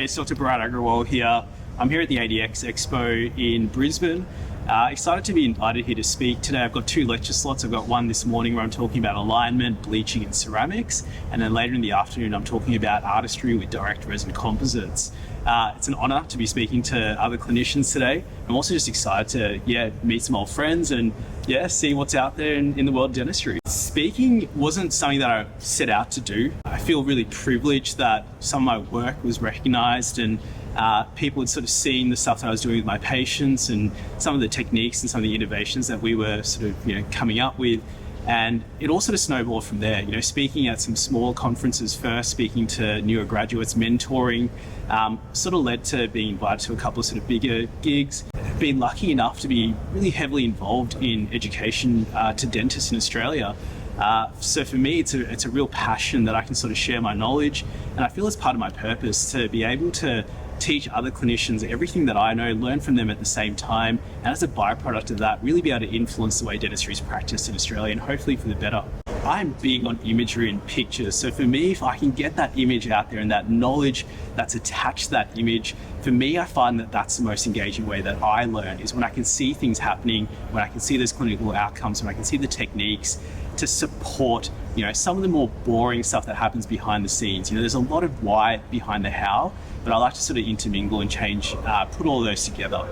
it's Dr. Bharat here. I'm here at the ADX Expo in Brisbane. Excited to be invited here to speak today. I've got 2 lecture slots. I've got one this morning where I'm talking about alignment, bleaching and ceramics. And then later in the afternoon, I'm talking about artistry with direct resin composites. It's an honor to be speaking to other clinicians today. I'm also just excited to meet some old friends and see what's out there in the world of dentistry. Speaking wasn't something that I set out to do. I feel really privileged that some of my work was recognized and people had sort of seen the stuff that I was doing with my patients and some of the techniques and some of the innovations that we were sort of coming up with. And it all sort of snowballed from there. Speaking at some small conferences first, speaking to newer graduates, mentoring, sort of led to being invited to a couple of sort of bigger gigs. Been lucky enough to be really heavily involved in education to dentists in Australia. So for me, it's a real passion that I can sort of share my knowledge, and I feel it's part of my purpose to be able to teach other clinicians everything that I know, learn from them at the same time, and as a byproduct of that, really be able to influence the way dentistry is practiced in Australia, and hopefully for the better. I'm big on imagery and pictures, so for me, if I can get that image out there and that knowledge that's attached to that image, for me, I find that that's the most engaging way that I learn, is when I can see things happening, when I can see those clinical outcomes, when I can see the techniques to support some of the more boring stuff that happens behind the scenes. There's a lot of why behind the how, but I like to sort of intermingle and change, put all those together.